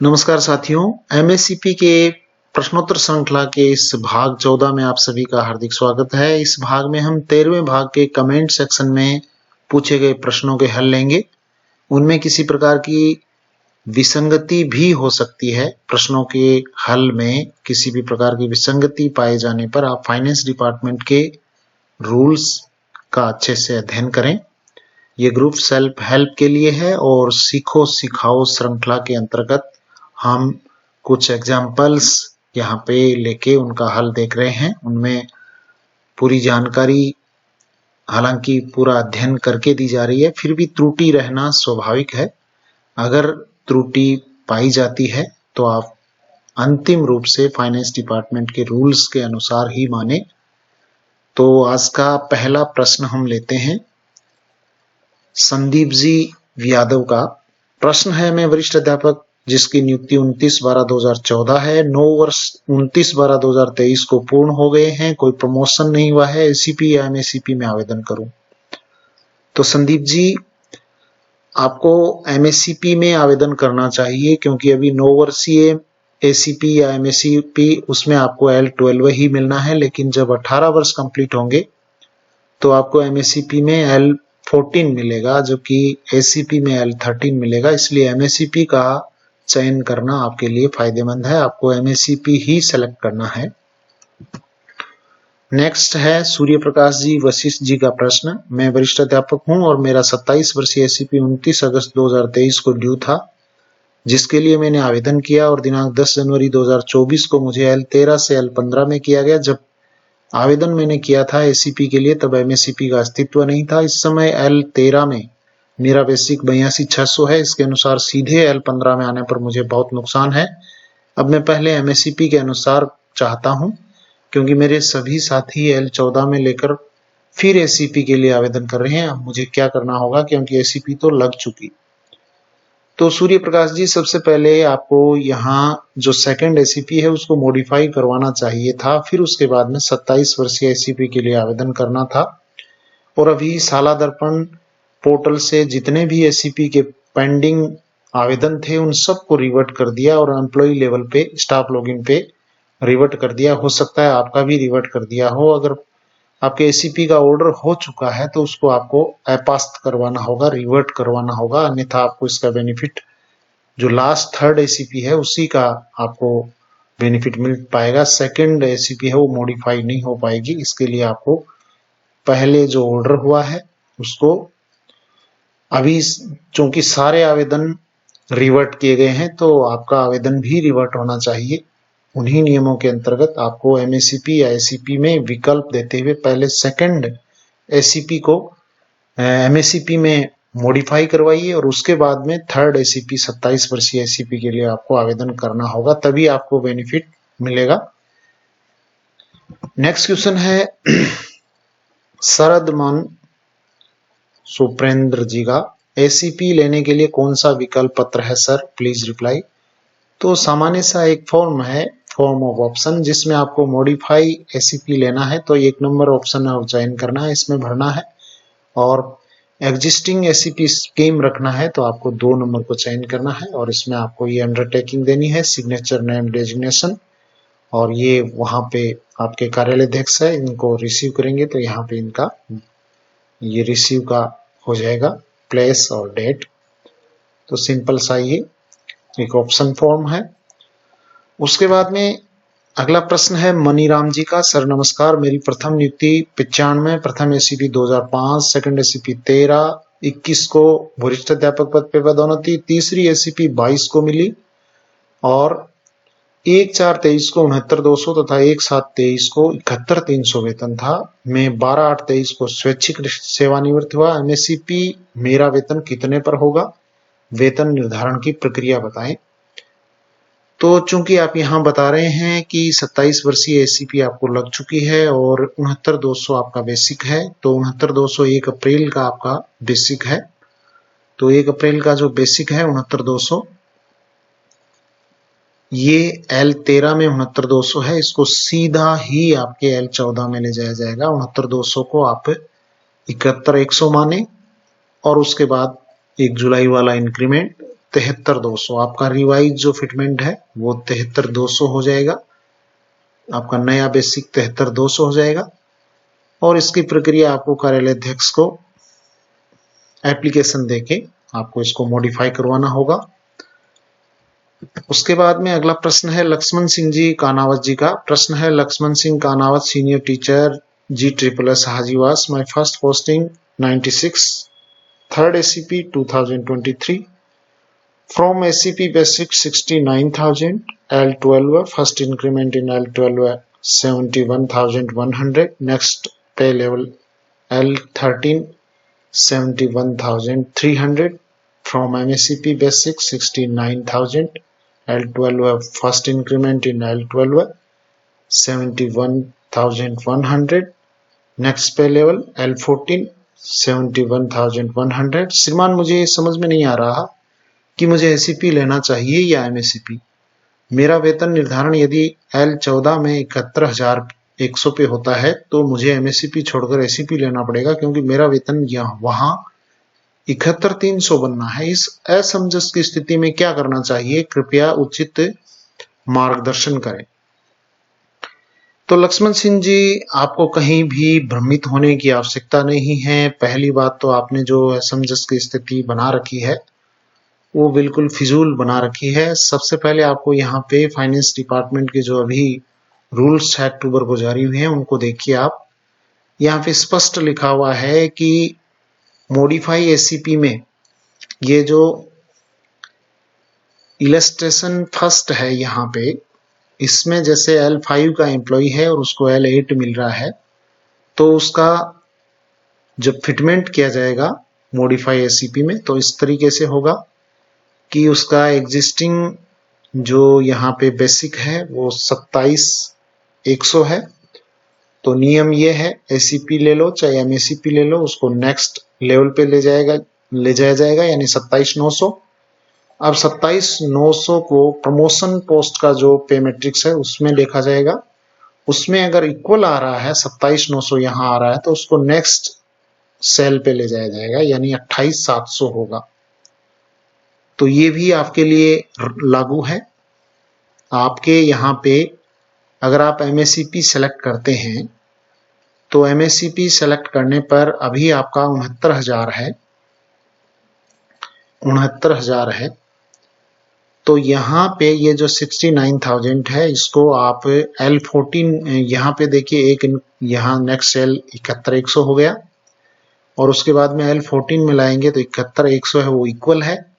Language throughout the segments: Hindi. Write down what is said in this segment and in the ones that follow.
नमस्कार साथियों, एमएससीपी के प्रश्नोत्तर श्रृंखला के इस भाग 14 में आप सभी का हार्दिक स्वागत है। इस भाग में हम 13वें भाग के कमेंट सेक्शन में पूछे गए प्रश्नों के हल लेंगे। उनमें किसी प्रकार की विसंगति भी हो सकती है। प्रश्नों के हल में किसी भी प्रकार की विसंगति पाए जाने पर आप फाइनेंस डिपार्टमेंट के रूल्स का अच्छे से अध्ययन करें। ये ग्रुप सेल्फ हेल्प के लिए है और सीखो सिखाओ श्रृंखला के अंतर्गत हम कुछ एग्जाम्पल्स यहाँ पे लेके उनका हल देख रहे हैं। उनमें पूरी जानकारी हालांकि पूरा अध्ययन करके दी जा रही है, फिर भी त्रुटि रहना स्वाभाविक है। अगर त्रुटि पाई जाती है तो आप अंतिम रूप से फाइनेंस डिपार्टमेंट के रूल्स के अनुसार ही माने। तो आज का पहला प्रश्न हम लेते हैं संदीप जी यादव का। प्रश्न है, मैं वरिष्ठ अध्यापक जिसकी नियुक्ति 29/12/2014 है, 9 वर्ष 29/12/2023 को पूर्ण हो गए हैं, कोई प्रमोशन नहीं हुआ है, एसीपी या एमएससीपी में आवेदन करूं। तो संदीप जी, आपको एमएससीपी में आवेदन करना चाहिए क्योंकि अभी 9 वर्षीय एसीपी या एमएससीपी उसमें आपको L12 ही मिलना है, लेकिन जब 18 वर्ष कंप्लीट होंगे तो आपको एमएससीपी में L14 मिलेगा, जबकि एसीपी में L13 मिलेगा। इसलिए एमएससीपी का चयन करना आपके लिए फायदेमंद है। आपको एमएससीपी ही सेलेक्ट करना है। नेक्स्ट है सूर्य प्रकाश जी वशिष्ठ जी का प्रश्न, मैं वरिष्ठ अध्यापक हूं और मेरा 27 वर्षीय एसीपी 29 अगस्त 2023 को ड्यू था, जिसके लिए मैंने आवेदन किया और दिनांक 10 जनवरी 2024 को मुझे L13 से L15 में किया गया। जब आवेदन मैंने किया था एसीपी के लिए तब एमएससीपी का अस्तित्व नहीं था। इस समय L13 में मेरा बेसिक 82,600 है। इसके अनुसार सीधे L15 में आने पर मुझे बहुत नुकसान है। अब मैं पहले एमएससीपी के अनुसार चाहता हूं क्योंकि मेरे सभी साथी L14 में लेकर फिर एसीपी के लिए आवेदन कर रहे हैं। अब मुझे क्या करना होगा क्योंकि एसीपी तो लग चुकी। तो सूर्य प्रकाश जी, सबसे पहले आपको यहाँ जो सेकंड एसीपी है उसको मॉडिफाई करवाना चाहिए था, फिर उसके बाद में 27 वर्षीय एसीपी के लिए आवेदन करना था। और अभी साला दर्पण पोर्टल से जितने भी एसीपी के पेंडिंग आवेदन थे उन सबको रिवर्ट कर दिया और एम्प्लॉय लेवल पे स्टाफ लॉगिन पे रिवर्ट कर दिया। हो सकता है आपका भी रिवर्ट कर दिया हो। अगर आपके एसीपी का ऑर्डर हो चुका है तो उसको आपको अपास्त करवाना होगा, रिवर्ट करवाना होगा, अन्यथा आपको इसका बेनिफिट जो लास्ट थर्ड एसीपी है उसी का आपको बेनिफिट मिल पाएगा। सेकंड एसीपी है वो मॉडिफाई नहीं हो पाएगी। इसके लिए आपको पहले जो ऑर्डर हुआ है उसको अभी, चूंकि सारे आवेदन रिवर्ट किए गए हैं तो आपका आवेदन भी रिवर्ट होना चाहिए। उन्हीं नियमों के अंतर्गत आपको एमएससीपी या एसीपी में विकल्प देते हुए पहले सेकंड एसीपी को एमएससीपी में मॉडिफाई करवाइए और उसके बाद में थर्ड एसीपी 27 वर्षीय एसीपी के लिए आपको आवेदन करना होगा, तभी आपको बेनिफिट मिलेगा। नेक्स्ट क्वेश्चन है शरद मन सुप्रेंद्र जी का, एसीपी लेने के लिए कौन सा विकल्प पत्र है सर, प्लीज रिप्लाई। तो सामान्य सा एक फॉर्म है, फॉर्म ऑफ ऑप्शन, जिसमें आपको मॉडिफाई एसीपी लेना है तो 1 नंबर ऑप्शन है और चयन करना है, इसमें भरना है। और एग्जिस्टिंग एसीपी स्कीम रखना है तो आपको 2 नंबर को चयन करना है और इसमें आपको ये अंडरटेकिंग देनी है, सिग्नेचर नेम डेजिग्नेशन, और ये वहां पे आपके कार्यालय अध्यक्ष है, इनको रिसीव करेंगे तो यहाँ पे इनका ये रिसीव का हो जाएगा, प्लेस और डेट। तो सिंपल सा ये एक ऑप्शन फॉर्म है। उसके बाद में अगला प्रश्न है मनीराम जी का, सर नमस्कार, मेरी प्रथम नियुक्ति 95, प्रथम एसीपी 2005, सेकंड एसीपी 13, 21 को वरिष्ठ अध्यापक पद पे पदोन्नति, तीसरी एसीपी 22 को मिली और 1/4/23 को 69,200 तथा 1/7/23 को 71,300 वेतन था। मैं 12/8/23 को स्वैच्छिक सेवानिवृत्त हुआ। एमएससीपी मेरा वेतन कितने पर होगा, वेतन निर्धारण की प्रक्रिया बताएं। तो चूंकि आप यहाँ बता रहे हैं कि 27 वर्षीय एसीपी आपको लग चुकी है और 69,200 आपका बेसिक है, तो 69,200 1 अप्रैल का आपका बेसिक है। तो 1 अप्रैल का जो बेसिक है 69,200, ये L13 में 69,200 है, इसको सीधा ही आपके L14 में ले जाया जाएगा। 69,200 को आप 71,100 माने और उसके बाद 1 जुलाई वाला इंक्रीमेंट 73,200। आपका रिवाइज जो फिटमेंट है वो 73,200 हो जाएगा, आपका नया बेसिक 73,200 हो जाएगा। और इसकी प्रक्रिया आपको कार्यालय अध्यक्ष को एप्लीकेशन देके आपको इसको मॉडिफाई करवाना होगा। उसके बाद में अगला प्रश्न है लक्ष्मण सिंह जी कानावत जी का। प्रश्न है Lakshman Singh Kanawat, senior teacher, GSSS Hajiwas. My first posting 96, third ACP 2023, from ACP basic 69,000, L12 first increment in L12 71,100, next pay level L13 71,300, from MACP basic 69,000, L12 first increment in L12 71,100, next pay level L14 71,100। श्रीमान मुझे समझ में नहीं आ रहा कि मुझे ACP लेना चाहिए या MACP। मेरा वेतन निर्धारण यदि L14 में 71,100 पे होता है तो मुझे MACP छोड़कर ACP लेना पड़ेगा, क्योंकि मेरा वेतन वहां 71,300 बनना है। इस असमंजस की स्थिति में क्या करना चाहिए, कृपया उचित मार्गदर्शन करें। तो लक्ष्मण सिंह जी, आपको कहीं भी भ्रमित होने की आवश्यकता नहीं है। पहली बात तो आपने जो असमंजस की स्थिति बना रखी है वो बिल्कुल फिजूल बना रखी है। सबसे पहले आपको यहाँ पे फाइनेंस डिपार्टमेंट के जो अभी रूल्स 6 अक्टूबर को जारी हुए हैं उनको देखिए आप। यहाँ पे स्पष्ट लिखा हुआ है कि मॉडिफाई ACP में ये जो इलस्ट्रेशन फर्स्ट है यहाँ पे, इसमें जैसे L5 का एम्प्लॉय है और उसको L8 मिल रहा है, तो उसका जब फिटमेंट किया जाएगा मॉडिफाई ACP में तो इस तरीके से होगा कि उसका एग्जिस्टिंग जो यहाँ पे बेसिक है वो 27,100 है। तो नियम ये है ACP ले लो चाहे MACP ले लो, उसको नेक्स्ट लेवल पे ले जाया जाएगा यानी 27,900। अब 27,900 को प्रमोशन पोस्ट का जो पे मैट्रिक्स है उसमें देखा जाएगा। उसमें अगर इक्वल आ रहा है 27,900 यहाँ आ रहा है तो उसको नेक्स्ट सेल पे ले जाया जाएगा यानी 28,700 होगा। तो ये भी आपके लिए लागू है। आपके यहाँ पे अगर आप MACP सेलेक्ट करते हैं तो MACP सेलेक्ट करने पर अभी आपका 69,000 है। तो यहाँ पे ये जो 69,000 है इसको आप L14 यहाँ पे देखिए, एक यहाँ नेक्स्ट सेल 71,100 हो गया और उसके बाद में L14 में लाएंगे तो 71,100 है वो इक्वल है।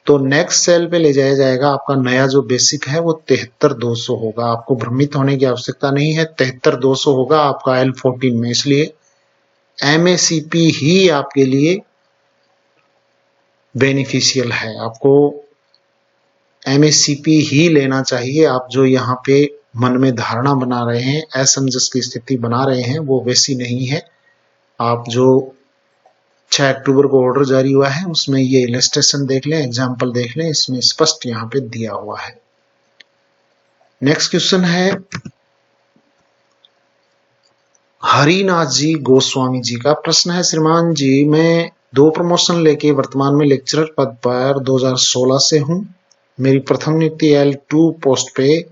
तो नेक्स्ट सेल पे ले जाया जाएगा। आपका नया जो बेसिक है वो 73,200 होगा। आपको भ्रमित होने की आवश्यकता नहीं है, 73,200 होगा आपका L14 में। इसलिए MACP ही आपके लिए बेनिफिशियल है, आपको MACP ही लेना चाहिए। आप जो यहाँ पे मन में धारणा बना रहे हैं, असमंजस की स्थिति बना रहे हैं, वो वैसी नहीं है। आप जो 6 अक्टूबर को ऑर्डर जारी हुआ है उसमें ये इलस्ट्रेशन देख लें, एग्जाम्पल देख लें, इसमें स्पष्ट यहाँ पे दिया हुआ है। नेक्स्ट क्वेश्चन है हरिनाथ जी गोस्वामी जी का। प्रश्न है श्रीमान जी, मैं 2 प्रमोशन लेके वर्तमान में लेक्चरर पद पर 2016 से हूँ। मेरी प्रथम नियुक्ति L2 पोस्ट पे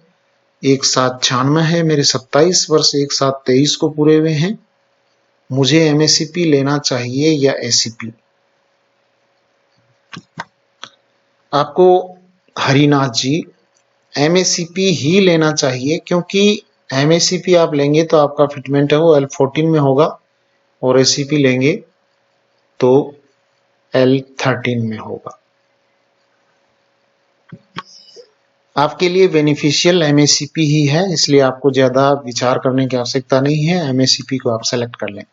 1,796 है। मेरे 27 वर्ष 1,723 को पूरे हुए हैं। मुझे MACP लेना चाहिए या ACP? आपको हरिनाथ जी MACP ही लेना चाहिए, क्योंकि MACP आप लेंगे तो आपका फिटमेंट है वो L14 में होगा और ACP लेंगे तो L13 में होगा। आपके लिए बेनिफिशियल MACP ही है, इसलिए आपको ज्यादा विचार करने की आवश्यकता नहीं है। MACP को आप सेलेक्ट कर लें।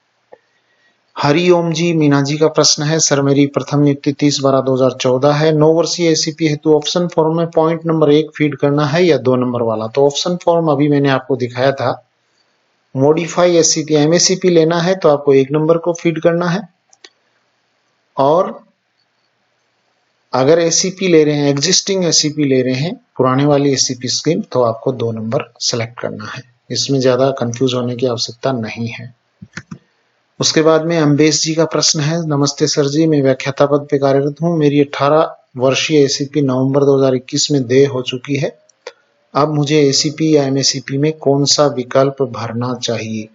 हरिओम जी मीना जी का प्रश्न है, सर मेरी प्रथम नियुक्ति 30/12/2014 है। 9 वर्षीय ACP हेतु ऑप्शन फॉर्म में पॉइंट नंबर 1 फीड करना है या 2 नंबर वाला? तो ऑप्शन फॉर्म अभी मैंने आपको दिखाया था। मॉडिफाई ACP MACP लेना है तो आपको 1 नंबर को फीड करना है, और अगर ACP ले रहे हैं, एग्जिस्टिंग ACP ले रहे हैं, पुराने वाली ACP स्कीम, तो आपको 2 नंबर सेलेक्ट करना है। इसमें ज्यादा कंफ्यूज होने की आवश्यकता नहीं है। उसके बाद में अम्बेश जी का प्रश्न है, नमस्ते सर जी, मैं व्याख्याता पद पे कार्यरत हूँ। मेरी 18 वर्षीय एसीपी नवंबर 2021 में देय हो चुकी है। अब मुझे एसीपी या एमएसीपी में कौन सा विकल्प भरना चाहिए?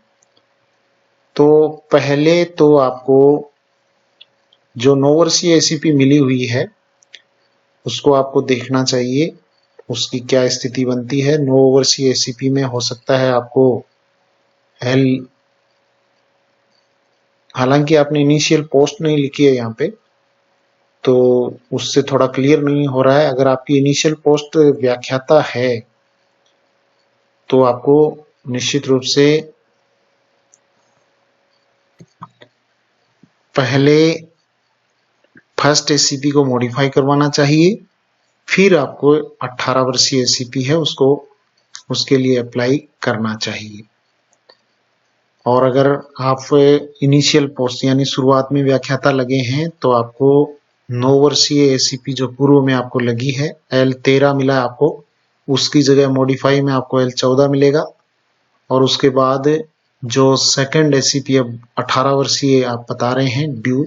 तो पहले तो आपको जो 9 वर्षीय एसीपी मिली हुई है उसको आपको देखना चाहिए, उसकी क्या स्थिति बनती है। 9 वर्षीय एसीपी में हो सकता है आपको एल, हालांकि आपने इनिशियल पोस्ट नहीं लिखी है यहाँ पे, तो उससे थोड़ा क्लियर नहीं हो रहा है। अगर आपकी इनिशियल पोस्ट व्याख्याता है तो आपको निश्चित रूप से पहले फर्स्ट एसीपी को मॉडिफाई करवाना चाहिए, फिर आपको 18 वर्षीय एसीपी है उसको उसके लिए अप्लाई करना चाहिए। और अगर आप इनिशियल पोस्ट यानी शुरुआत में व्याख्याता लगे हैं तो आपको 9 वर्षीय एसीपी जो पूर्व में आपको लगी है L13 मिला है आपको, उसकी जगह मॉडिफाई में आपको L14 मिलेगा। और उसके बाद जो सेकंड एसीपी अब 18 वर्षीय आप बता रहे हैं ड्यू,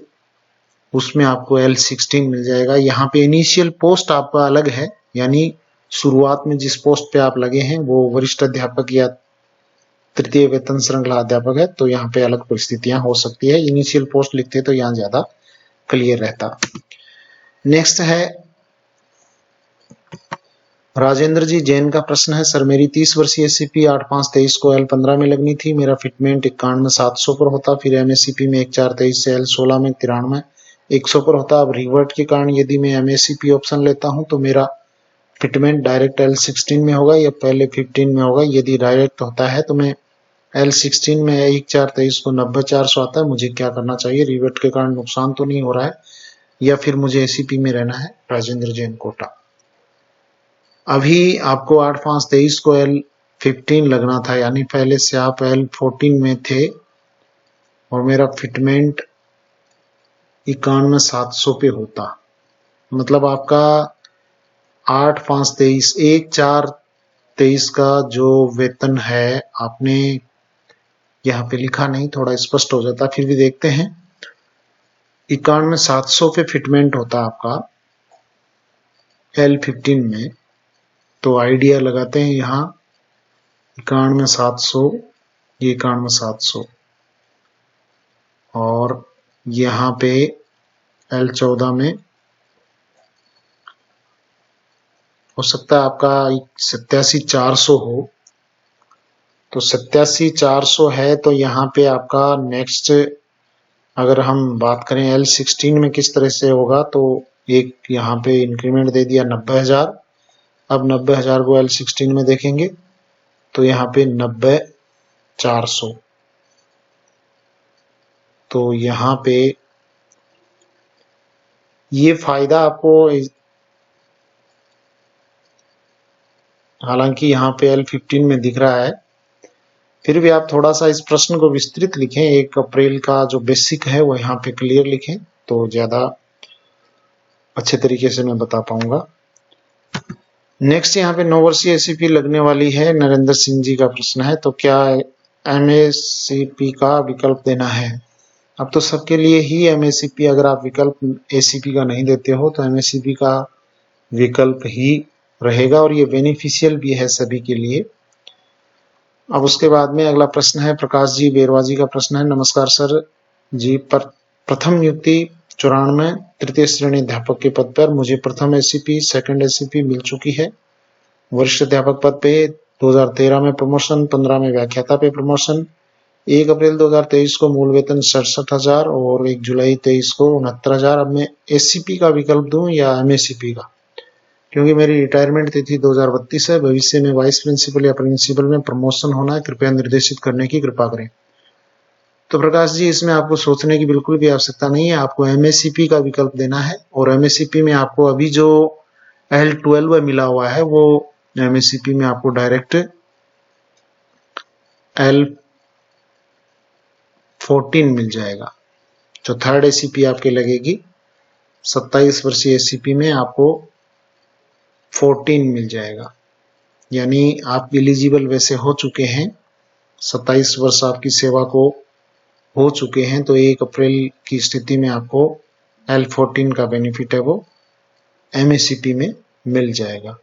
उसमें आपको L16 मिल जाएगा। यहाँ पे इनिशियल पोस्ट आपका अलग है, यानी शुरुआत में जिस पोस्ट पे आप लगे हैं वो वरिष्ठ अध्यापक या तृतीय वेतन श्रृंखला अध्यापक है, तो यहाँ पे अलग परिस्थितियां हो सकती है। इनिशियल पोस्ट लिखते तो यहाँ ज्यादा क्लियर रहता। नेक्स्ट है राजेंद्र जी जैन का प्रश्न है, सर मेरी 30 वर्षीय एसीपी 8/5/23 को L15 में लगनी थी, मेरा फिटमेंट 91,700 पर होता, फिर एमएसीपी में 1/4/23 से L16 में 93,100 पर होता। अब रिवर्ट के कारण यदि मैं एमएसीपी ऑप्शन लेता हूं तो मेरा फिटमेंट डायरेक्ट L16 में होगा या पहले 15 में होगा। यदि डायरेक्ट होता है तो मैं L16 में 1/4/23 को 90,400 आता है, मुझे क्या करना चाहिए? रिवर्ट के कारण नुकसान तो नहीं हो रहा है या फिर मुझे एसीपी में रहना है? राजेंद्र जैन कोटा। अभी आपको 8/5/23 को L15 लगना था, यानी पहले से आप L14 में थे और मेरा फिटमेंट 91,700 पे होता, मतलब आपका 8/5/23 1/4/23 का जो वेतन है आपने यहाँ पे लिखा नहीं, थोड़ा स्पष्ट हो जाता, फिर भी देखते हैं। 91,700 पे फिटमेंट होता आपका L15 में, तो आइडिया लगाते हैं यहाँ 91,700, ये 91,700 और यहाँ पे L14 में हो सकता है आपका 87,400 हो, तो 87,400 है तो यहाँ पे आपका नेक्स्ट अगर हम बात करें L16 में किस तरह से होगा, तो एक यहाँ पे इंक्रीमेंट दे दिया 90,000। अब 90,000 को L16 में देखेंगे तो यहाँ पे 90,400, तो यहाँ पे ये फायदा आपको, हालांकि यहाँ पे L15 में दिख रहा है, फिर भी आप थोड़ा सा इस प्रश्न को विस्तृत लिखें। 1 अप्रैल का जो बेसिक है वो यहाँ पे क्लियर लिखें तो ज्यादा अच्छे तरीके से मैं बता पाऊंगा। नेक्स्ट यहाँ पे 9 वर्षीय एसीपी लगने वाली है, नरेंद्र सिंह जी का प्रश्न है, तो क्या एमएसीपी का विकल्प देना है? अब तो सबके लिए ही एमएसीपी, अगर आप विकल्प एसीपी का नहीं देते हो तो एमएसीपी का विकल्प ही रहेगा और ये बेनिफिशियल भी है सभी के लिए। अब उसके बाद में अगला प्रश्न है प्रकाश जी बेरवा जी का प्रश्न है, नमस्कार सर जी, पर प्रथम नियुक्ति 94 तृतीय श्रेणी अध्यापक के पद पर मुझे प्रथम एसीपी सेकंड एसीपी मिल चुकी है। वरिष्ठ अध्यापक पद पे 2013 में प्रमोशन, 15 में व्याख्याता पे प्रमोशन, 1 अप्रैल 2023 को मूल वेतन 67,000 और 1 जुलाई 23 को 69,000। अब मैं एसीपी का विकल्प दूं या एमएसीपी का, क्योंकि मेरी रिटायरमेंट तिथि 2032 है, भविष्य में वाइस प्रिंसिपल या प्रिंसिपल में प्रमोशन होना है, कृपया निर्देशित करने की कृपा करें। तो प्रकाश जी इसमें आपको सोचने की बिल्कुल भी आवश्यकता नहीं है, आपको एमएसीपी का विकल्प देना है और एमएसीपी में आपको अभी जो L12 मिला हुआ है वो एमएसीपी में आपको डायरेक्ट L14 मिल जाएगा। जो थर्ड एसीपी आपके लगेगी 27 वर्षीय एसीपी में आपको 14 मिल जाएगा, यानी आप एलिजिबल वैसे हो चुके हैं, 27 वर्ष आपकी सेवा को हो चुके हैं, तो 1 अप्रैल की स्थिति में आपको L14 का बेनिफिट है वो MACP में मिल जाएगा।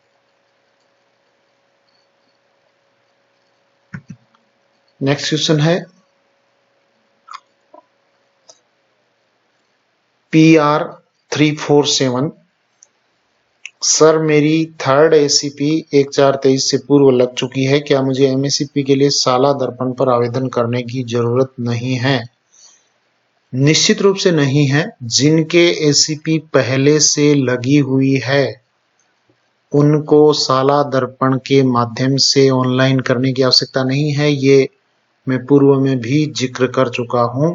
नेक्स्ट क्वेश्चन है PR347। सर मेरी थर्ड ACP 1423 से पूर्व लग चुकी है, क्या मुझे MACP के लिए साला दर्पण पर आवेदन करने की जरूरत नहीं है? निश्चित रूप से नहीं है। जिनके ACP पहले से लगी हुई है उनको साला दर्पण के माध्यम से ऑनलाइन करने की आवश्यकता नहीं है। ये मैं पूर्व में भी जिक्र कर चुका हूं।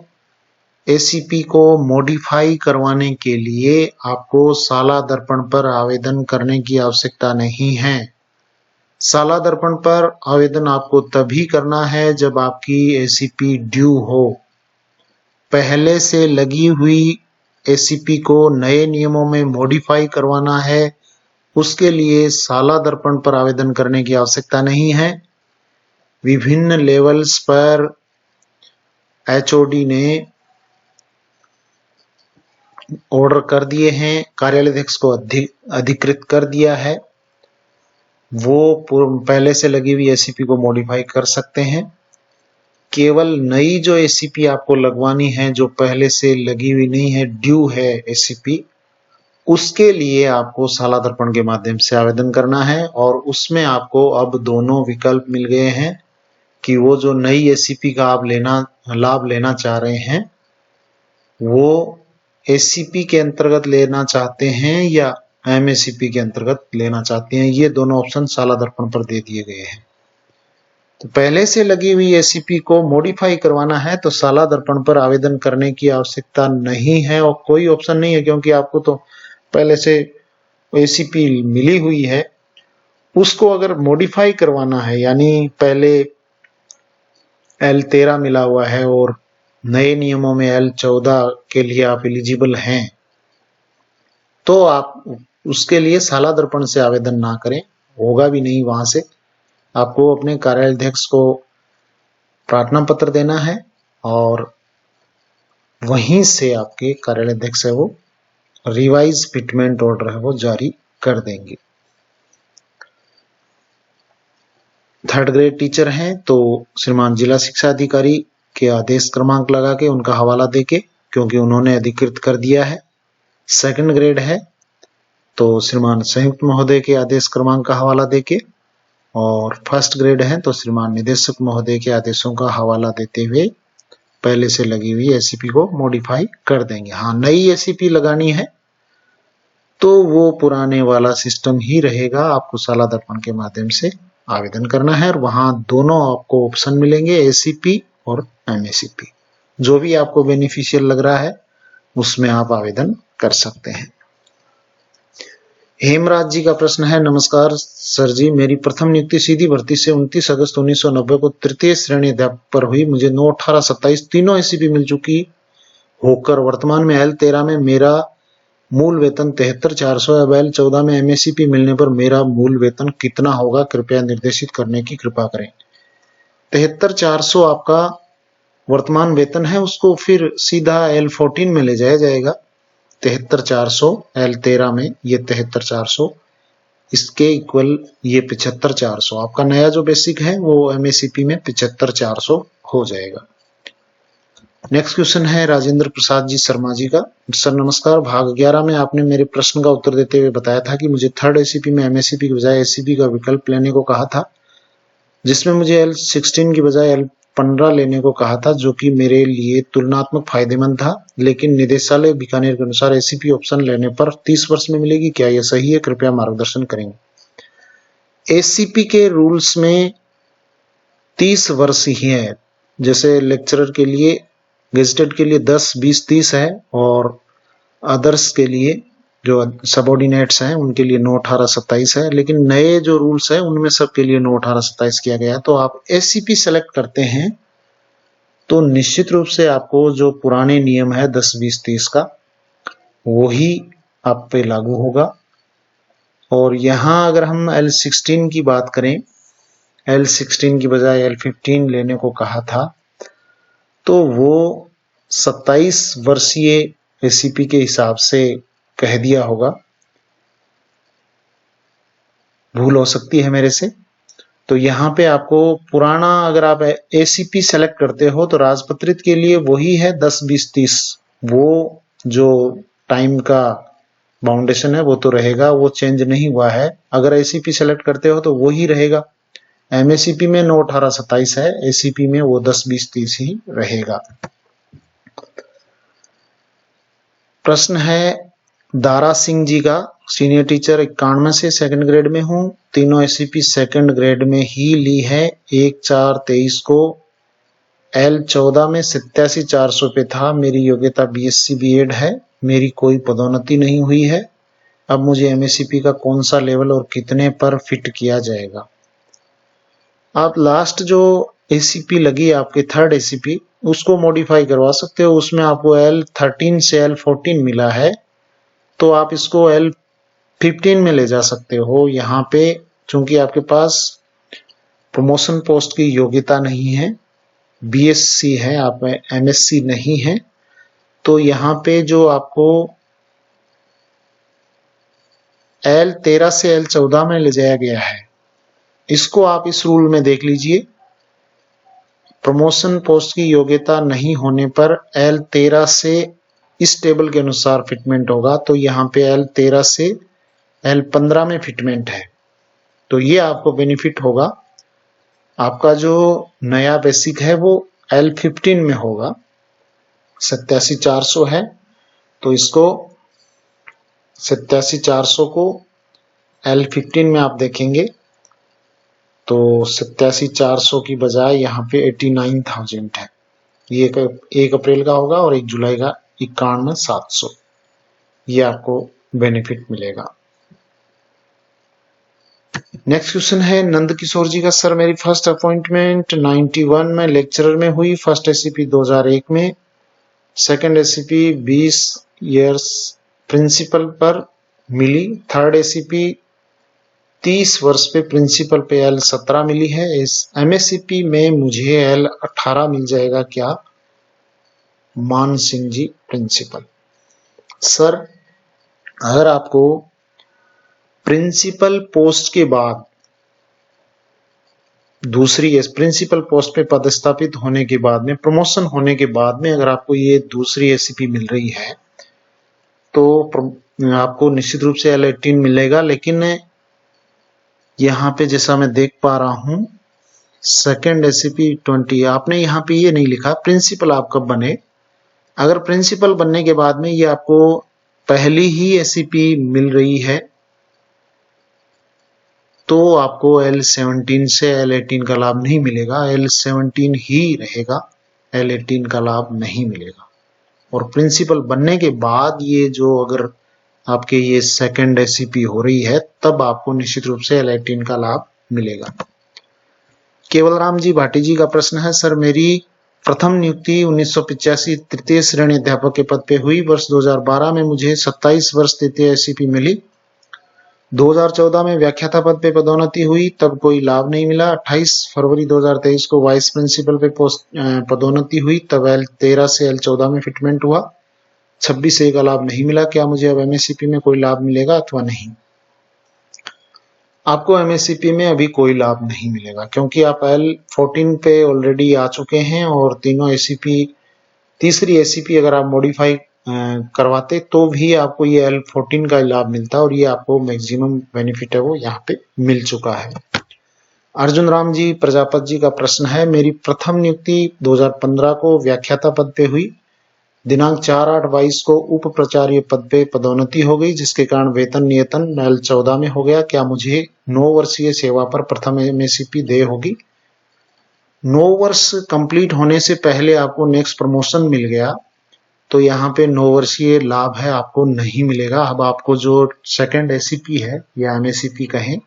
ACP को मॉडिफाई करवाने के लिए आपको साला दर्पण पर आवेदन करने की आवश्यकता नहीं है। साला दर्पण पर आवेदन आपको तभी करना है जब आपकी ACP ड्यू हो। पहले से लगी हुई ACP को नए नियमों में मॉडिफाई करवाना है, उसके लिए साला दर्पण पर आवेदन करने की आवश्यकता नहीं है। विभिन्न लेवल्स पर HOD ने ऑर्डर कर दिए हैं, कार्यालय अध्यक्ष को अधिकृत कर दिया है। वो पहले से लगी हुई ACP को मॉडिफाई कर सकते हैं। केवल नई जो ACP आपको लगवानी है, जो पहले से लगी हुई नहीं है, ड्यू है ACP, उसके लिए आपको साला दर्पण के माध्यम से आवेदन करना है। और उसमें आपको अब दोनों विकल्प मिल गए हैं कि वो जो नई ACP का आप लाभ लेना चाह रहे हैं वो ACP के अंतर्गत लेना चाहते हैं या MACP के अंतर्गत लेना चाहते हैं। ये दोनों ऑप्शन साला दर्पण पर दे दिए गए हैं। तो पहले से लगी हुई ACP को मॉडिफाई करवाना है तो साला दर्पण पर आवेदन करने की आवश्यकता नहीं है और कोई ऑप्शन नहीं है, क्योंकि आपको तो पहले से ACP मिली हुई है। उसको अगर मॉडिफाई करवाना है, यानी पहले L13 मिला हुआ है और नए नियमों में L14 के लिए आप एलिजिबल हैं, तो आप उसके लिए साला दर्पण से आवेदन ना करें, होगा भी नहीं। वहां से आपको अपने कार्यालयाध्यक्ष को प्रार्थना पत्र देना है और वहीं से आपके कार्यालयाध्यक्ष है वो रिवाइज फिटमेंट ऑर्डर है वो जारी कर देंगे। थर्ड ग्रेड टीचर हैं तो श्रीमान जिला शिक्षा अधिकारी के आदेश क्रमांक लगा के उनका हवाला देके, क्योंकि उन्होंने अधिकृत कर दिया है। सेकंड ग्रेड है तो श्रीमान संयुक्त महोदय के आदेश क्रमांक का हवाला देके, और फर्स्ट ग्रेड है तो श्रीमान निदेशक महोदय के आदेशों का हवाला देते हुए पहले से लगी हुई ACP को मॉडिफाई कर देंगे। हाँ, नई ACP लगानी है तो वो पुराने वाला सिस्टम ही रहेगा। आपको साला दर्पण के माध्यम से आवेदन करना है और वहां दोनों आपको ऑप्शन मिलेंगे, ACP और MACP। जो भी आपको बेनिफिशियल लग रहा है उसमें आप आवेदन कर सकते हैं। हेमराज जी का प्रश्न है, नमस्कार सर जी, मेरी प्रथम नियुक्ति सीधी भर्ती से 29 अगस्त 1990 को तृतीय श्रेणी अध्यापक पर हुई। मुझे 9, 18, 27 तीनों ACP मिल चुकी होकर वर्तमान में L13 में मेरा मूल वेतन 73,400 है। L14 में MACP मिलने पर मेरा मूल वेतन कितना होगा, कृपया निर्देशित करने की कृपा करें। 73,400 आपका वर्तमान वेतन है, उसको फिर सीधा L14 में ले जाया जाएगा। 73,400 L13 में ये 73,400, इसके इक्वल ये 75,400। आपका नया जो बेसिक है वो MACP में 75,400 हो जाएगा। नेक्स्ट क्वेश्चन है राजेंद्र प्रसाद जी शर्मा जी का। सर नमस्कार, भाग 11 में आपने मेरे प्रश्न का उत्तर देते हुए बताया था कि मुझे थर्ड ACP में MACP की बजाय ACP का विकल्प लेने को कहा था, जिसमें मुझे L16 की बजाय L15 लेने को कहा था, जो कि मेरे लिए तुलनात्मक फायदेमंद था। लेकिन निदेशालय बीकानेर के अनुसार ACP ऑप्शन लेने पर 30 वर्ष में मिलेगी, क्या यह सही है? कृपया मार्गदर्शन करेंगे। ACP के रूल्स में 30 वर्ष ही है। जैसे लेक्चरर के लिए, गेजेटेड के लिए 10, 20, 30 है और अदर्स के लिए जो सबऑर्डिनेट्स हैं उनके लिए 9, 18, 27 है। लेकिन नए जो रूल्स है उनमें सबके लिए 9, 18, 27 किया गया है। तो आप ACP सेलेक्ट करते हैं तो निश्चित रूप से आपको जो पुराने नियम है 10, 20, 30 का वो ही आप पे लागू होगा। और यहां अगर हम L16 की बात करें, L16 की बजाय L15 लेने को कहा था, तो वो 27 वर्षीय ACP के हिसाब से कह दिया होगा। भूल हो सकती है मेरे से। तो यहाँ पे आपको पुराना, अगर आप एसीपी सेलेक्ट करते हो तो राजपत्रित के लिए वही है 10, 20, 30, वो जो टाइम का बाउंडेशन है वो तो रहेगा, वो चेंज नहीं हुआ है। अगर एसीपी सेलेक्ट करते हो तो वही रहेगा। एमएसीपी में 9, 18, 27 है, एसीपी में वो 10, 20, 30 ही रहेगा। प्रश्न है दारा सिंह जी का, सीनियर टीचर 91 से सेकंड ग्रेड में हूँ, तीनों एससीपी सेकंड ग्रेड में ही ली है। 1/4/23 को L14 में 87,400 पे था। मेरी योग्यता बीएससी बीएड है, मेरी कोई पदोन्नति नहीं हुई है। अब मुझे एमएससीपी का कौन सा लेवल और कितने पर फिट किया जाएगा। आप लास्ट जो एसीपी लगी आपके थर्ड एसीपी, उसको मॉडिफाई करवा सकते हो। उसमें आपको L13 से L14 मिला है, तो आप इसको L15 में ले जा सकते हो। यहाँ पे चूंकि आपके पास प्रमोशन पोस्ट की योग्यता नहीं है, बीएससी है, आप में एमएससी नहीं है, तो यहाँ पे जो आपको L13 से L14 में ले जाया गया है, इसको आप इस रूल में देख लीजिए। प्रमोशन पोस्ट की योग्यता नहीं होने पर L13 से इस टेबल के अनुसार फिटमेंट होगा, तो यहाँ पे L13 से L15 में फिटमेंट है, तो ये आपको बेनिफिट होगा। आपका जो नया बेसिक है वो L15 में होगा, 87,400 है, तो इसको 87,400 को L15 में आप देखेंगे तो 87,400 की बजाय यहाँ पे 89,000 है। ये 1 अप्रैल का होगा और 1 जुलाई का 91,700, ये आपको बेनिफिट मिलेगा। नेक्स्ट क्वेश्चन है नंद किशोर जी का, सर मेरी फर्स्ट अपॉइंटमेंट 91 में लेक्चरर में हुई, फर्स्ट एससीपी 2001 में, सेकंड एससीपी 20 इयर्स प्रिंसिपल पर मिली, थर्ड एससीपी 30 वर्ष पे प्रिंसिपल पे L17 मिली है। इस एमएससीपी में मुझे L18 मिल जाएगा क्या? मान सिंह जी प्रिंसिपल। सर अगर आपको प्रिंसिपल पोस्ट के बाद दूसरी प्रिंसिपल पोस्ट पे पदस्थापित होने के बाद में, प्रमोशन होने के बाद में अगर आपको ये दूसरी एससीपी मिल रही है तो आपको निश्चित रूप से L18 मिलेगा। लेकिन यहाँ पे जैसा मैं देख पा रहा हूँ सेकेंड एससीपी 20, आपने यहाँ पे ये नहीं लिखा प्रिंसिपल आप कब बने। अगर प्रिंसिपल बनने के बाद में ये आपको पहली ही एससीपी मिल रही है तो आपको L17 से L18 का लाभ नहीं मिलेगा, L17 ही रहेगा, L18 का लाभ नहीं मिलेगा। और प्रिंसिपल बनने के बाद ये जो अगर आपके ये सेकंड एससीपी हो रही है तब आपको निश्चित रूप से L18 का लाभ मिलेगा। केवल राम जी भाटी जी का प्रश्न है, सर मेरी प्रथम नियुक्ति 1985 तृतीय श्रेणी अध्यापक के पद पे हुई, वर्ष 2012 में मुझे 27 वर्ष तृतीय एससीपी मिली, 2014 में व्याख्याता पद पे पदोन्नति हुई, तब कोई लाभ नहीं मिला। 28 फरवरी 2023 को वाइस प्रिंसिपल पे पदोन्नति हुई, तब L13 से L14 में फिटमेंट हुआ, 26A का लाभ नहीं मिला। क्या मुझे अब एमएससीपी में कोई लाभ मिलेगा अथवा नहीं? आपको एमएससीपी में अभी कोई लाभ नहीं मिलेगा क्योंकि आप L14 पे ऑलरेडी आ चुके हैं और तीनों एससीपी, तीसरी एससीपी अगर आप मॉडिफाई करवाते तो भी आपको ये L14 का लाभ मिलता और ये आपको मैक्सिमम बेनिफिट है वो यहाँ पे मिल चुका है। अर्जुन राम जी प्रजापत जी का प्रश्न है, मेरी प्रथम नियुक्ति 2015 को व्याख्याता पद पे हुई, दिनांक 4/8/22 को उप प्राचार्य पद पे पदोन्नति हो गई, जिसके कारण वेतन नियतन L14 में हो गया। क्या मुझे 9 वर्षीय सेवा पर प्रथम एमएससीपी देय होगी? 9 वर्ष कंप्लीट होने से पहले आपको नेक्स्ट प्रमोशन मिल गया तो यहाँ पे 9 वर्षीय लाभ है आपको नहीं मिलेगा। अब आपको जो सेकंड एससीपी है या एमएससीपी कहें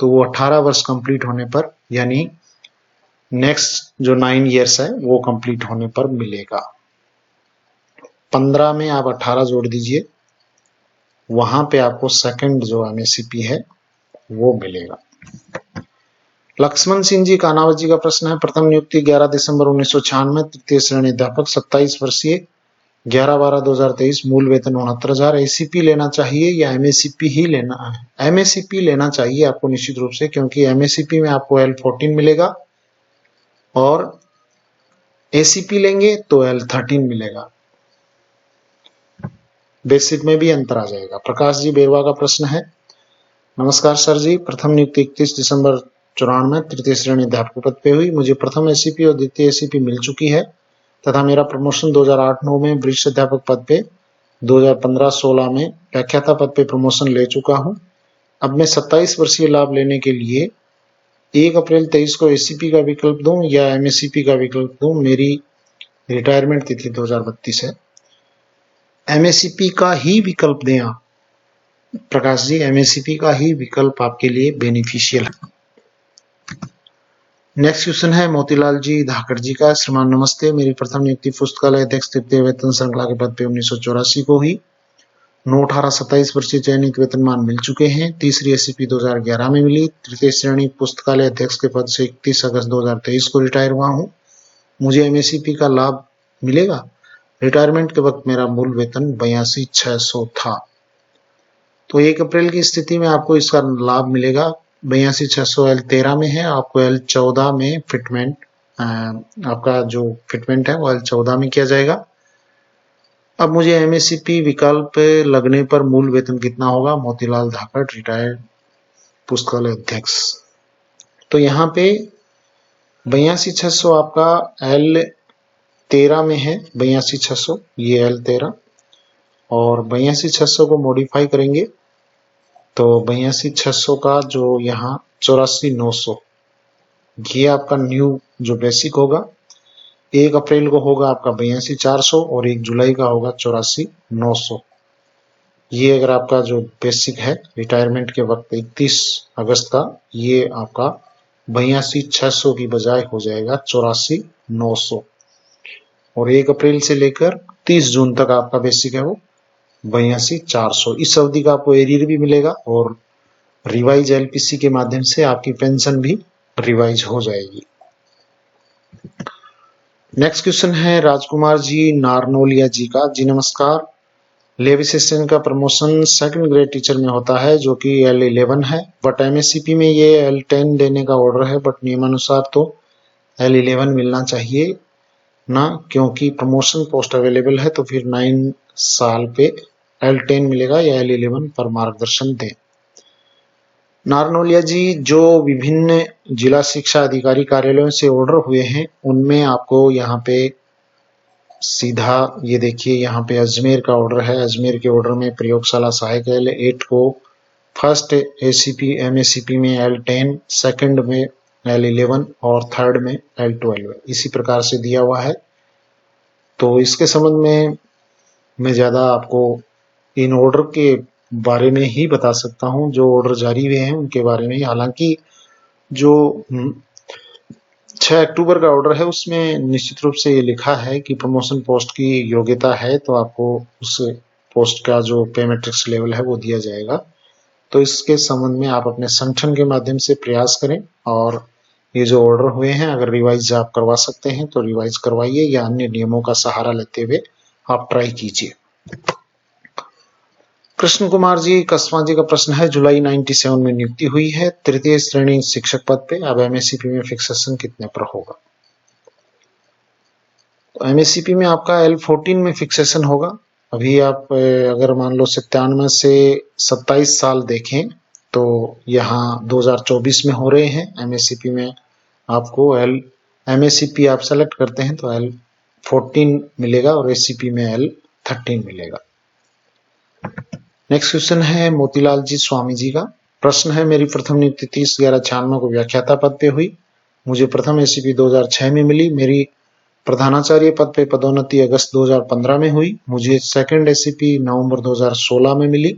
तो वो 18 वर्ष कंप्लीट होने पर, यानी नेक्स्ट जो 9 इयर्स है वो कंप्लीट होने पर मिलेगा। 15 में आप 18 जोड़ दीजिए, वहां पे आपको सेकंड जो एमएससीपी है वो मिलेगा। लक्ष्मण सिंह जी कानावत जी का प्रश्न है, प्रथम नियुक्ति 11 दिसंबर 1996 तृतीय श्रेणी अध्यापक, 27 वर्षीय, 11/12/2023 मूल वेतन 69,000। एसीपी लेना चाहिए या एमएसीपी ही लेना है? एमएसीपी लेना चाहिए आपको निश्चित रूप से, क्योंकि एमएसीपी में आपको L14 मिलेगा और एसीपी लेंगे तो L13 मिलेगा। बेसिक में भी अंतर आ जाएगा। प्रकाश जी बेरवा का प्रश्न है, नमस्कार सर जी, प्रथम नियुक्ति 31 दिसंबर 94 तृतीय श्रेणी अध्यापक पद पे हुई। मुझे प्रथम एसीपी और द्वितीय एसीपी मिल चुकी है तथा मेरा प्रमोशन 2008-09 में वरिष्ठ अध्यापक पद पे, 2015-16 में व्याख्याता पद पे प्रमोशन ले चुका हूं। अब मैं 27 वर्षीय लाभ लेने के लिए 1 अप्रैल 23 को एसीपी का विकल्प दूं या एमएससीपी का विकल्प दूं। मेरी रिटायरमेंट तिथि 2032 है। एमएससीपी का ही विकल्प दें आप प्रकाश जी, एमएससीपी का ही विकल्प आपके लिए बेनिफिशियल है। नेक्स्ट क्वेश्चन है मोतीलाल जी धाकड़ जी का, श्रीमान नमस्ते, मेरी प्रथम नियुक्ति पुस्तकालय अध्यक्ष तृतीय वेतन श्रृंखला के पद पे 1984 को हुई। 9/18/27 वर्षीय चयनित वेतनमान मिल चुके हैं। तीसरी एसीपी 2011 में मिली। तृतीय श्रेणी पुस्तकालय अध्यक्ष के पद से 31 अगस्त 2023 को रिटायर हुआ हूँ। मुझे एमएससीपी का लाभ मिलेगा? रिटायरमेंट के वक्त मेरा मूल वेतन 82,600 था, तो 1 अप्रैल की स्थिति में आपको इसका लाभ मिलेगा। 82,600 L13 में है, आपको L14 में फिटमेंट, आपका जो फिटमेंट है वो L14 में किया जाएगा। अब मुझे एमएससीपी विकल्प लगने पर मूल वेतन कितना होगा? मोतीलाल धाकड़ रिटायर्ड पुस्तकालय अध्यक्ष, तो यहाँ पे 82,600 आपका L13 में है। 82,600 ये L13 और 82,600 को मॉडिफाई करेंगे तो 82,600 का जो यहाँ 84,900, ये आपका न्यू जो बेसिक होगा। 1 अप्रैल को होगा आपका 82,400 और 1 जुलाई का होगा 84,900। ये अगर आपका जो बेसिक है रिटायरमेंट के वक्त 31 अगस्त का, ये आपका 82,600 की बजाय हो जाएगा 84,900 और 1 अप्रैल से लेकर 30 जून तक आपका बेसिक है वो 82,400। इस अवधि का आपको एरियर भी मिलेगा और रिवाइज एलपीसी के माध्यम से आपकी पेंशन भी रिवाइज हो जाएगी। नेक्स्ट क्वेश्चन है राजकुमार जी नारनोलिया जी का, जी नमस्कार, लेव असिस्टेंट का प्रमोशन सेकंड ग्रेड टीचर में होता है जो कि L11 है, बट एमएससीपी में ये L10 देने का ऑर्डर है, बट नियमानुसार तो L11 मिलना चाहिए ना, क्योंकि प्रमोशन पोस्ट अवेलेबल है, तो फिर 9 साल पे L10 मिलेगा या L11 पर मार्गदर्शन दें। नारनोलिया जी, जो विभिन्न जिला शिक्षा अधिकारी कार्यालयों से ऑर्डर हुए हैं उनमें आपको यहाँ पे सीधा ये देखिए, यहाँ पे अजमेर का ऑर्डर है। अजमेर के ऑर्डर में प्रयोगशाला सहायक L8 को फर्स्ट एसीपी एमएससीपी में L10, सेकंड में L11 और थर्ड में L12 इसी प्रकार से दिया हुआ है। तो इसके संबंध में मैं ज्यादा आपको इन ऑर्डर के बारे में ही बता सकता हूं, जो ऑर्डर जारी हुए हैं उनके बारे में। हालांकि जो 6 अक्टूबर का ऑर्डर है उसमें निश्चित रूप से ये लिखा है कि प्रमोशन पोस्ट की योग्यता है तो आपको उस पोस्ट का जो पे मैट्रिक्स लेवल है वो दिया जाएगा। तो इसके संबंध में आप अपने संगठन के माध्यम से प्रयास करें और ये जो ऑर्डर हुए हैं अगर रिवाइज आप करवा सकते हैं तो रिवाइज करवाइए या अन्य नियमों का सहारा लेते हुए आप ट्राई कीजिए। कृष्ण कुमार जी कसवा जी का प्रश्न है, जुलाई 97 में नियुक्ति हुई है, तृतीय श्रेणी शिक्षक पद पे, अब एमएससीपी में फिक्सेशन कितने पर होगा? तो एमएससीपी में आपका L14 में फिक्सेशन होगा। अभी आप अगर मान लो 97 से 27 साल देखें तो यहाँ 2024 में हो रहे हैं। एमएससीपी में आपको एमएससीपी आप सेलेक्ट करते हैं तो L14 मिलेगा और एससीपी में L13 मिलेगा। नेक्स्ट क्वेश्चन है मोतीलाल जी स्वामी जी का, प्रश्न है, मेरी प्रथम नियुक्ति 30/11/96 को व्याख्याता पद पे हुई। मुझे प्रथम एसीपी 2006 में मिली। मेरी प्रधानाचार्य पद पे पदोन्नति अगस्त 2015 में हुई। मुझे सेकंड एसीपी नवंबर 2016 में मिली।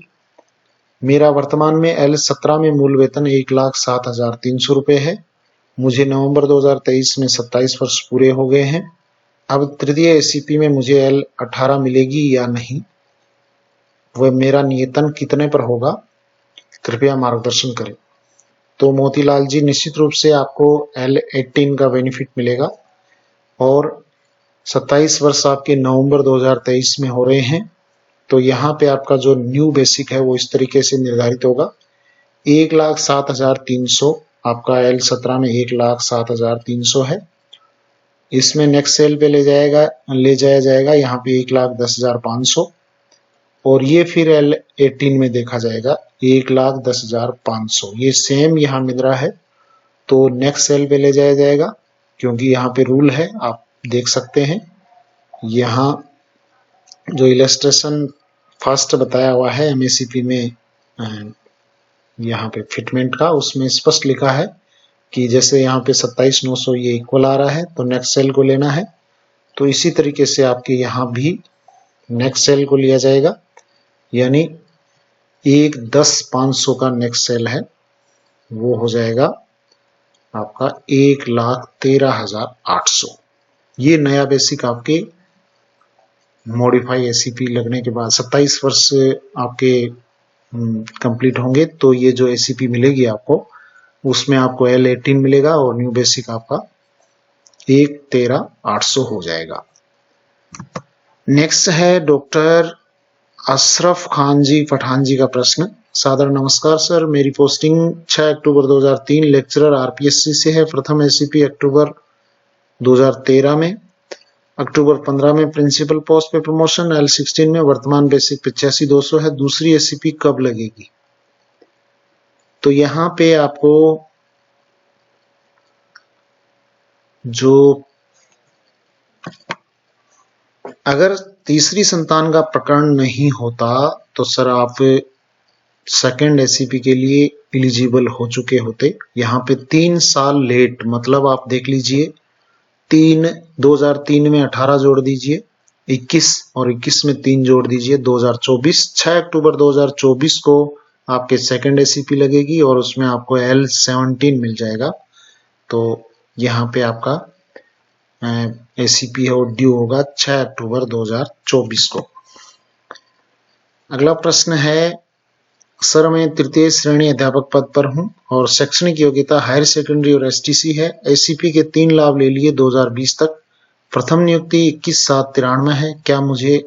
मेरा वर्तमान में L17 में मूल वेतन 1,07,300 रुपए है। मुझे नवंबर 2023 में 27 वर्ष पूरे हो गए हैं। अब तृतीय एसीपी में मुझे L18 मिलेगी या नहीं, वह मेरा नियतन कितने पर होगा, कृपया मार्गदर्शन करें। तो मोतीलाल जी, निश्चित रूप से आपको L18 का बेनिफिट मिलेगा और 27 वर्ष आपके नवंबर 2023 में हो रहे हैं। तो यहाँ पे आपका जो न्यू बेसिक है वो इस तरीके से निर्धारित होगा, 1,07,300 आपका L17 में 1,07,300 है। इसमें नेक्स्ट सेल पे ले जाया जाएगा यहाँ पे 1,10,500 और ये फिर L18 में देखा जाएगा 1,10,500। ये सेम यहाँ मिल रहा है तो नेक्स्ट सेल पे ले जाया जाएगा, क्योंकि यहाँ पे रूल है, आप देख सकते हैं यहाँ जो इलस्ट्रेशन फर्स्ट बताया हुआ है MACP में यहाँ पे फिटमेंट का, उसमें स्पष्ट लिखा है कि जैसे यहाँ पे 27,900 ये इक्वल आ रहा है तो नेक्स्ट सेल को लेना है। तो इसी तरीके से आपके यहाँ भी नेक्स्ट सेल को लिया जाएगा, यानी 1,10,500 का नेक्स्ट सेल है वो हो जाएगा आपका 1,13,800। ये नया बेसिक आपके मॉडिफाई ACP लगने के बाद 27 वर्ष आपके कंप्लीट होंगे तो ये जो ACP मिलेगी आपको, उसमें आपको L18 मिलेगा और न्यू बेसिक आपका 1,13,800 हो जाएगा। नेक्स्ट है डॉक्टर अशरफ खान जी पठान जी का प्रश्न। सादर नमस्कार सर, मेरी पोस्टिंग 6 अक्टूबर 2003 लेक्चरर RPSC से है। प्रथम ACP अक्टूबर 2013 में, अक्टूबर 15 में प्रिंसिपल पोस्ट पे प्रमोशन, L16 में वर्तमान बेसिक 85,200 है। दूसरी ACP कब लगेगी? तो यहाँ पे आपको जो अगर तीसरी संतान का प्रकरण नहीं होता तो सर आप सेकंड ACP के लिए एलिजिबल हो चुके होते। यहाँ पे 3 साल लेट, मतलब आप देख लीजिए 2003 में 18 जोड़ दीजिए 21 और 21 में 3 जोड़ दीजिए 2024। 6 अक्टूबर 2024 को आपके सेकंड ACP लगेगी और उसमें आपको L17 मिल जाएगा। तो यहाँ पे आपका ACP है ड्यू होगा 6 अक्टूबर 2024 को। अगला प्रश्न है सर, मैं तृतीय श्रेणी अध्यापक पद पर हूं और शैक्षणिक योग्यता हायर सेकेंडरी और STC है। ACP के 3 लाभ ले लिए 2020 तक। प्रथम नियुक्ति 21/7/93 है। क्या मुझे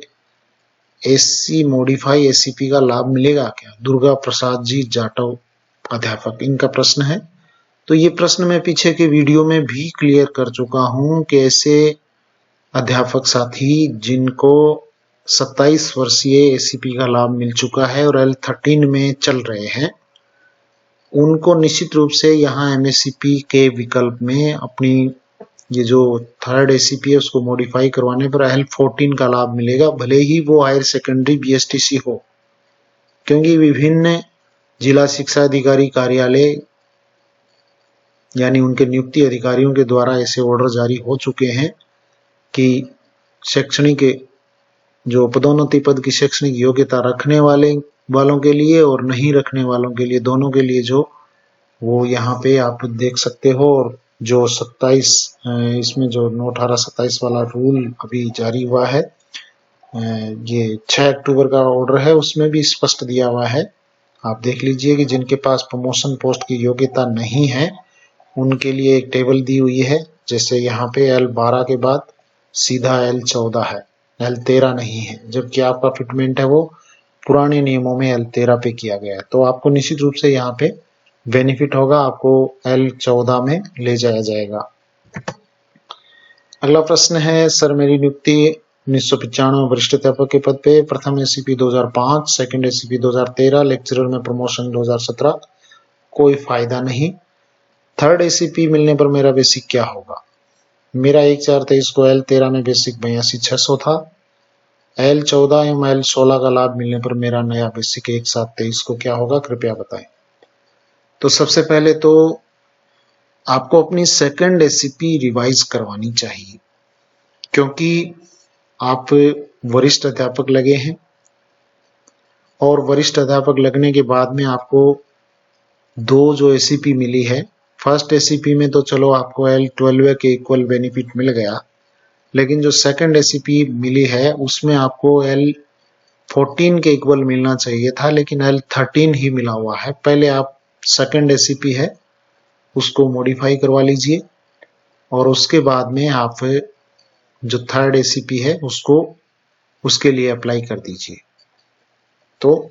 SC मॉडिफाई ACP का लाभ मिलेगा क्या? दुर्गा प्रसाद जी जाटव अध्यापक, इनका प्रश्न है। तो ये प्रश्न मैं पीछे के वीडियो में भी क्लियर कर चुका हूं कि ऐसे अध्यापक साथी जिनको 27 वर्षीय ACP का लाभ मिल चुका है और L13 में चल रहे हैं, उनको निश्चित रूप से यहाँ MACP के विकल्प में अपनी ये जो थर्ड ACP है उसको मॉडिफाई करवाने पर L14 का लाभ मिलेगा, भले ही वो हायर सेकेंडरी BSTC हो, क्योंकि विभिन्न जिला शिक्षा अधिकारी कार्यालय यानी उनके नियुक्ति अधिकारियों के द्वारा ऐसे ऑर्डर जारी हो चुके हैं कि शैक्षणिक जो पदोन्नति पद की शैक्षणिक योग्यता रखने वालों के लिए और नहीं रखने वालों के लिए, दोनों के लिए जो वो यहाँ पे आप देख सकते हो। और जो 27 इसमें जो 9/18/27 वाला रूल अभी जारी हुआ है, ये 6 अक्टूबर का ऑर्डर है, उसमें भी स्पष्ट दिया हुआ है। आप देख लीजिए कि जिनके पास प्रमोशन पोस्ट की योग्यता नहीं है उनके लिए एक टेबल दी हुई है। जैसे यहाँ पे L12 के बाद सीधा L14 है, L13 नहीं है, जबकि आपका फिटमेंट है वो पुराने नियमों में L13 पे किया गया है। तो आपको निश्चित रूप से यहाँ पे बेनिफिट होगा, आपको L14 में ले जाया जाएगा। अगला प्रश्न है सर, मेरी नियुक्ति 1995 वरिष्ठ अध्यापक के पद पे, प्रथम ACP 2005, सेकंड ACP 2013, लेक्चरर में प्रमोशन 2017, कोई फायदा नहीं। थर्ड ACP मिलने पर मेरा बेसिक क्या होगा? मेरा 1/4/23 को L13 में बेसिक 82,600 था। L14 एवं L16 का लाभ मिलने पर मेरा नया बेसिक 1/7/23 को क्या होगा, कृपया बताएं। तो सबसे पहले तो आपको अपनी सेकंड ACP रिवाइज करवानी चाहिए, क्योंकि आप वरिष्ठ अध्यापक लगे हैं और वरिष्ठ अध्यापक लगने के बाद में आपको 2 जो ACP मिली है, फर्स्ट ACP में तो चलो आपको L12 के इक्वल बेनिफिट मिल गया, लेकिन जो सेकंड ACP मिली है उसमें आपको L14 के इक्वल मिलना चाहिए था, लेकिन L13 ही मिला हुआ है। पहले आप सेकंड ACP है उसको मॉडिफाई करवा लीजिए और उसके बाद में आप जो थर्ड एसीपी है उसको उसके लिए अप्लाई कर दीजिए। तो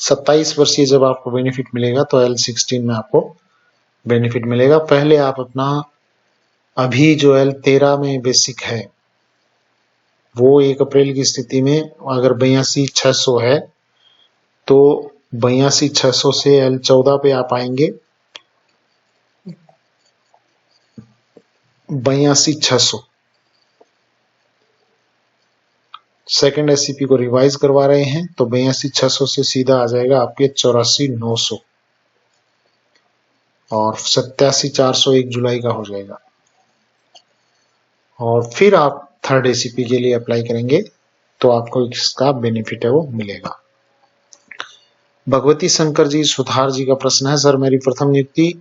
27 वर्षीय जब आपको बेनिफिट मिलेगा तो L16 में आपको बेनिफिट मिलेगा। पहले आप अपना अभी जो L13 में बेसिक है वो 1 अप्रैल की स्थिति में अगर 82,600 है तो 82,600 से L14 पे आप आएंगे 82,600। सेकंड एससीपी को रिवाइज करवा रहे हैं तो 82,600 से सीधा आ जाएगा आपके 84,900 और 87,400 1 जुलाई का हो जाएगा। और फिर आप थर्ड एसीपी के लिए अप्लाई करेंगे तो आपको इसका बेनिफिट है वो मिलेगा। भगवती शंकर जी सुधार जी का प्रश्न है, सर मेरी प्रथम नियुक्ति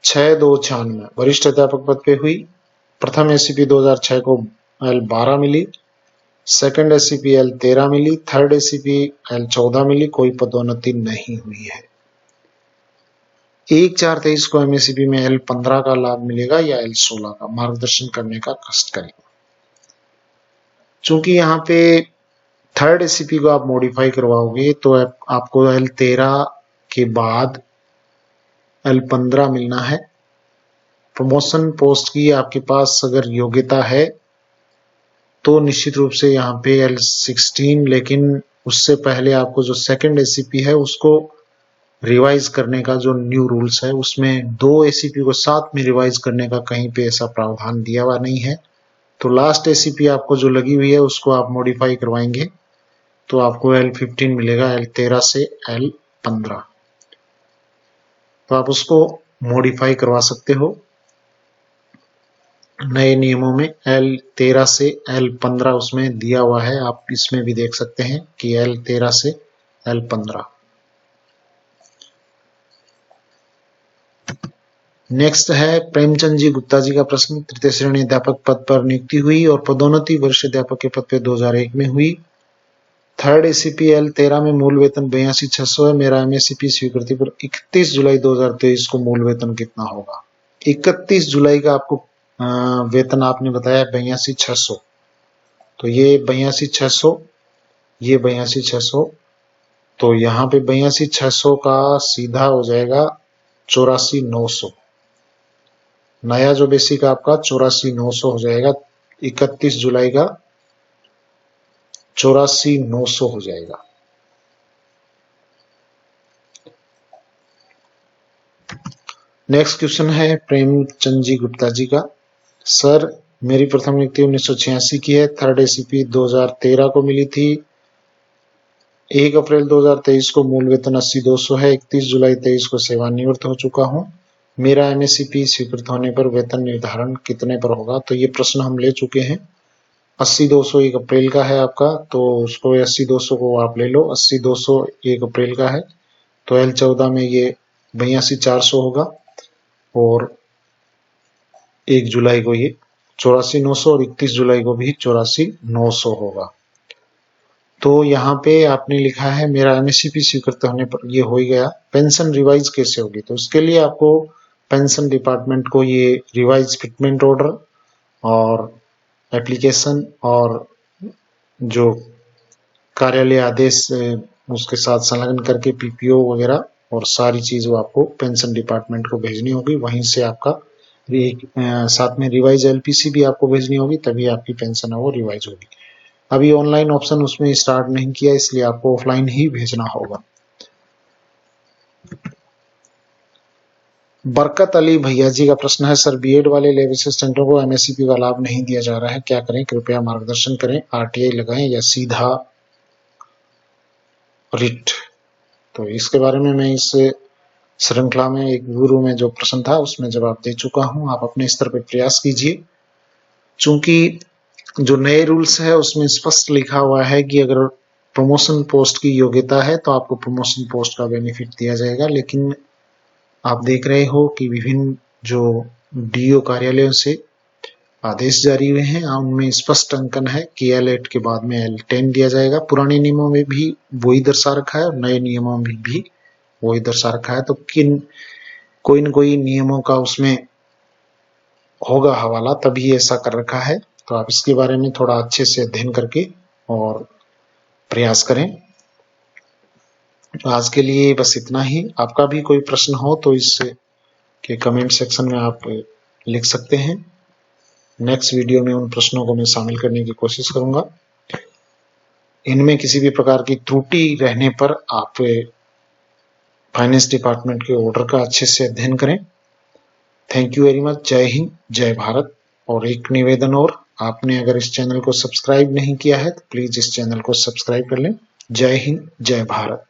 6/2/96 में वरिष्ठ अध्यापक पद पे हुई। प्रथम एसीपी 2006 को L12 मिली, सेकंड एसीपी L13 मिली, थर्ड एसीपी L14 मिली, कोई पदोन्नति नहीं हुई है। 1/4/23 को एमएसीपी में L15 का लाभ मिलेगा या L16 का, मार्गदर्शन करने का कष्ट करें। चूंकि यहाँ पे थर्ड एसीपी को आप मॉडिफाई करवाओगे तो आपको L13 के बाद L15 मिलना है। प्रमोशन पोस्ट की आपके पास अगर योग्यता है तो निश्चित रूप से यहाँ पे L16, लेकिन उससे पहले आपको जो सेकंड एसीपी है उसको रिवाइज करने का जो न्यू रूल्स है उसमें 2 एसीपी को साथ में रिवाइज करने का कहीं पे ऐसा प्रावधान दिया हुआ नहीं है। तो लास्ट एसीपी आपको जो लगी हुई है उसको आप मॉडिफाई करवाएंगे तो आपको L15 मिलेगा L13 से L15। तो आप उसको मॉडिफाई करवा सकते हो नए नियमों में। L13 से L15 उसमें दिया हुआ है, आप इसमें भी देख सकते हैं कि L13 से L15। नेक्स्ट है प्रेमचंद जी गुप्ता जी का प्रश्न, तृतीय श्रेणी अध्यापक पद पर नियुक्ति हुई और पदोन्नति वरिष्ठ अध्यापक के पद पे 2001 में हुई। थर्ड एसीपी L13 में मूल वेतन 82,600 है। मेरा एमएसीपी स्वीकृति पर 31 जुलाई 2023 को मूल वेतन कितना होगा? 31 जुलाई का आपको वेतन आपने बताया 82,600, तो ये 82,600, ये 82,600, तो यहाँ पे 82,600 का सीधा हो जाएगा 84,900। नया जो बेसिक आपका 84,900 हो जाएगा। 31 जुलाई का 84,900 हो जाएगा। नेक्स्ट क्वेश्चन है प्रेमचंद जी गुप्ता जी का, सर मेरी प्रथम नियुक्ति 1986 की है। थर्ड एसीपी 2013 को मिली थी। 1 अप्रैल 2023 को मूल वेतन 80,200 है। 31 जुलाई 23 को सेवानिवृत्त हो चुका हूँ। मेरा एमएसीपी स्वीकृत होने पर वेतन निर्धारण कितने पर होगा? तो ये प्रश्न हम ले चुके हैं। 80,200 1 अप्रैल का है आपका, तो उसको 80,200 को आप ले लो। 80,200 1 अप्रैल का है तो L14 में ये 82,400 होगा और 1 जुलाई को ये 84,900 और 31 जुलाई को भी 84,900 होगा। तो यहाँ पे आपने लिखा है मेरा एमएससीपी स्वीकृत होने पर ये हो ही गया। पेंशन रिवाइज कैसे होगी? तो उसके लिए आपको पेंशन डिपार्टमेंट को ये रिवाइज फिटमेंट ऑर्डर और एप्लीकेशन और जो कार्यालय आदेश उसके साथ संलग्न करके पीपीओ वगैरह और सारी चीज वो आपको पेंशन डिपार्टमेंट को भेजनी होगी। वहीं से आपका साथ में रिवाइज एलपीसी भी आपको भेजनी होगी, तभी आपकी पेंशन है वो रिवाइज होगी। अभी ऑनलाइन ऑप्शन उसमें स्टार्ट नहीं किया, इसलिए आपको ऑफलाइन ही भेजना होगा। बरकत अली भैया जी का प्रश्न है, सर बीएड वाले लैब असिस्टेंटों को एमएससीपी का लाभ नहीं दिया जा रहा है, क्या करें? कृपया मार्गदर्शन करें। आरटीआई लगाएं या सीधा रिट? तो इसके बारे में मैं इस श्रृंखला में एक गुरु में जो प्रश्न था उसमें जवाब दे चुका हूं। आप अपने स्तर पर प्रयास कीजिए। चूंकि जो नए रूल्स है उसमें स्पष्ट लिखा हुआ है कि अगर प्रमोशन पोस्ट की योग्यता है तो आपको प्रमोशन पोस्ट का बेनिफिट दिया जाएगा, लेकिन आप देख रहे हो कि विभिन्न जो डीओ कार्यालयों से आदेश जारी हुए हैं उनमें स्पष्ट अंकन है कि L8 के बाद में L10 दिया जाएगा। पुराने नियमों में भी वही दर्शा रखा है और नए नियमों में भी वही दर्शा रखा है। तो कोई न कोई नियमों का उसमें होगा हवाला, तभी ऐसा कर रखा है। तो आप इसके बारे में थोड़ा अच्छे से अध्ययन करके और प्रयास करें। आज के लिए बस इतना ही। आपका भी कोई प्रश्न हो तो इस के कमेंट सेक्शन में आप लिख सकते हैं। नेक्स्ट वीडियो में उन प्रश्नों को मैं शामिल करने की कोशिश करूंगा। इनमें किसी भी प्रकार की त्रुटि रहने पर आप फाइनेंस डिपार्टमेंट के ऑर्डर का अच्छे से अध्ययन करें। Thank you very much. जय हिंद, जय भारत। और एक निवेदन और, आपने अगर इस चैनल को सब्सक्राइब नहीं किया है तो प्लीज इस चैनल को सब्सक्राइब कर लें। जय हिंद, जय भारत।